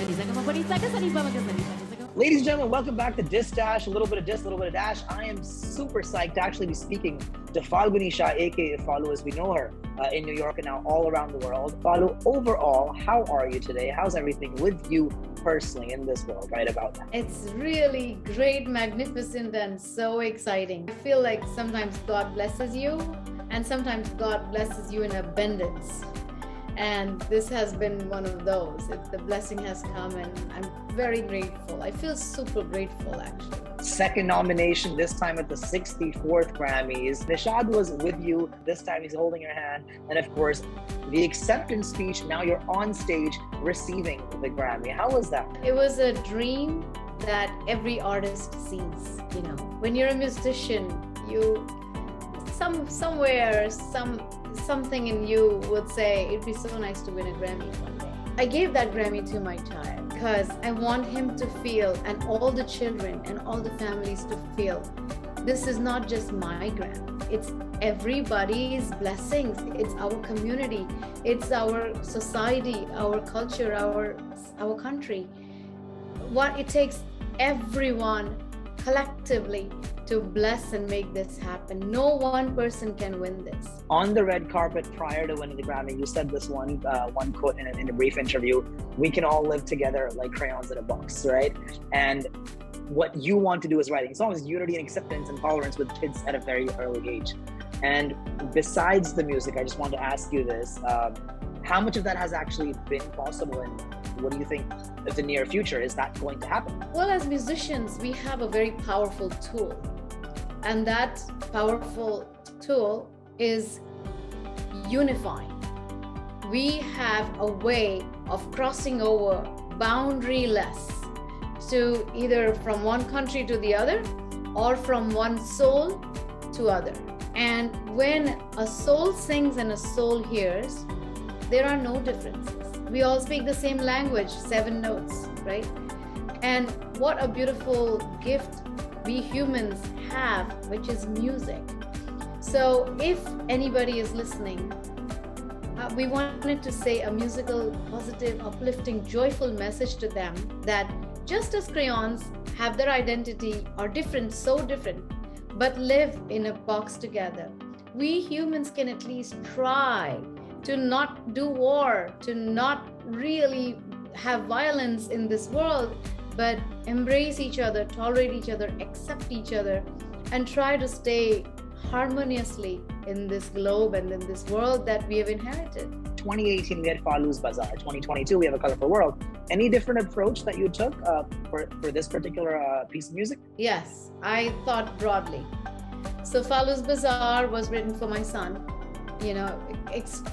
Ladies and gentlemen, welcome back to DissDash. A little bit of diss, a little bit of dash. I am super psyched to actually be speaking to Falguni Shah, aka Falu, as we know her in New York and now all around the world. Falu, overall, how are you today? How's everything with you personally in this world right about now? It's really great, magnificent, and so exciting. I feel like sometimes God blesses you, and sometimes God blesses you in abundance. And this has been one of those. The blessing has come, and I'm very grateful. I feel super grateful, actually. Second nomination, this time at the 64th Grammys. Nishad was with you. This time he's holding your hand. And of course, the acceptance speech. Now you're on stage receiving the Grammy. How was that? It was a dream that every artist sees. You know, when you're a musician, something in you would say it'd be so nice to win a Grammy one day. I gave that Grammy to my child because I want him to feel, and all the children and all the families to feel, this is not just my Grammy. It's everybody's blessings. It's our community. It's our society, our culture, our country. What it takes everyone collectively to bless and make this happen. No one person can win this. On the red carpet prior to winning the Grammy, you said this one quote in a brief interview: "We can all live together like crayons in a box," right? And what you want to do is writing songs, unity and acceptance and tolerance with kids at a very early age. And besides the music, I just want to ask you this: how much of that has actually been possible, and what do you think of the near future? Is that going to happen? Well, as musicians, we have a very powerful tool. And that powerful tool is unifying. We have a way of crossing over boundaryless to either from one country to the other or from one soul to other. And when a soul sings and a soul hears, there are no differences. We all speak the same language, 7 notes, right? And what a beautiful gift we humans have, which is music. So if anybody is listening, we wanted to say a musical, positive, uplifting, joyful message to them that just as crayons have their identity, are different, so different, but live in a box together, we humans can at least try to not do war, to not really have violence in this world, but embrace each other, tolerate each other, accept each other, and try to stay harmoniously in this globe and in this world that we have inherited. 2018, we had Falu's Bazaar. 2022, we have A Colorful World. Any different approach that you took for this particular piece of music? Yes, I thought broadly. So Falu's Bazaar was written for my son, you know,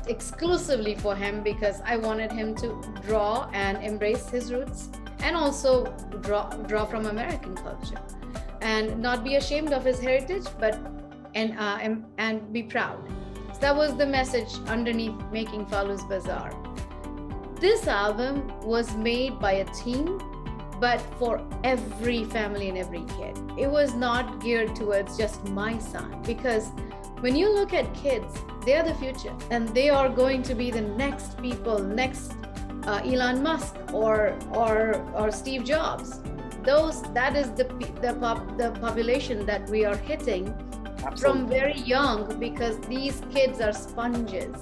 exclusively for him, because I wanted him to draw and embrace his roots, and also draw from American culture, and not be ashamed of his heritage, but and be proud. So that was the message underneath making Falu's Bazaar. This album was made by a team, but for every family and every kid. It was not geared towards just my son, because when you look at kids, they are the future, and they are going to be the next people, next Elon Musk or Steve Jobs. That is the population that we are hitting. Absolutely. From very young, because these kids are sponges.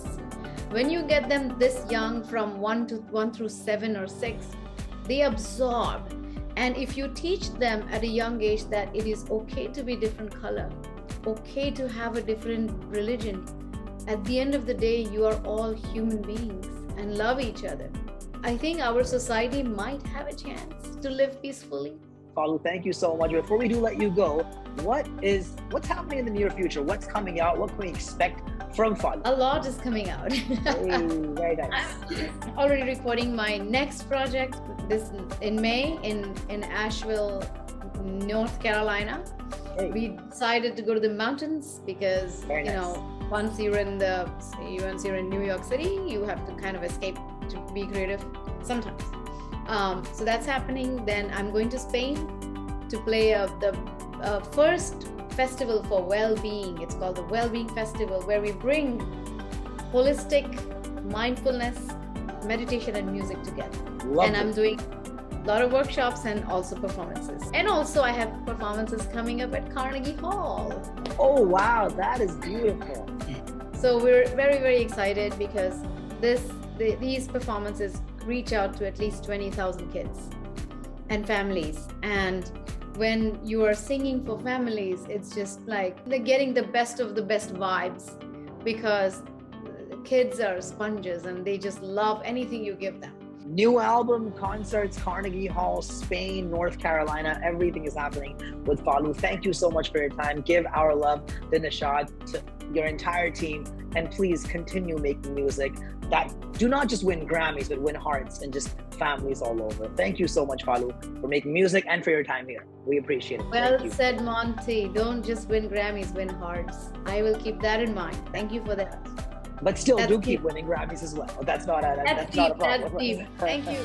When you get them this young, from 1 through 7 or 6, they absorb. And if you teach them at a young age that it is okay to be different color, okay to have a different religion, at the end of the day, you are all human beings and love each other, I think our society might have a chance to live peacefully. Falu, thank you so much. Before we do let you go, what's happening in the near future? What's coming out? What can we expect from Falu? A lot is coming out. Hey, very nice. I'm already recording my next project in May in Asheville, North Carolina. Hey. We decided to go to the mountains because very nice. Once you're in New York City, you have to kind of escape to be creative sometimes. So that's happening. Then I'm going to Spain to play the first festival for well-being. It's called the Well-Being Festival, where we bring holistic mindfulness, meditation, and music together. Love and it. I'm doing a lot of workshops and also performances. And also I have performances coming up at Carnegie Hall. Oh, wow, that is beautiful. So we're very, very excited because these performances reach out to at least 20,000 kids and families. And when you are singing for families, it's just like they're getting the best of the best vibes, because kids are sponges and they just love anything you give them. New album, concerts, Carnegie Hall, Spain, North Carolina, everything is happening with Falu. Thank you so much for your time. Give our love to Nishad, to your entire team, and please continue making music that do not just win Grammys, but win hearts and just families all over. Thank you so much, Falu, for making music and for your time here. We appreciate it. Well said, Monty. Don't just win Grammys, win hearts. I will keep that in mind. Thank you for that. But still, do keep winning Grammys as well. That's not a problem. That's deep. Thank you.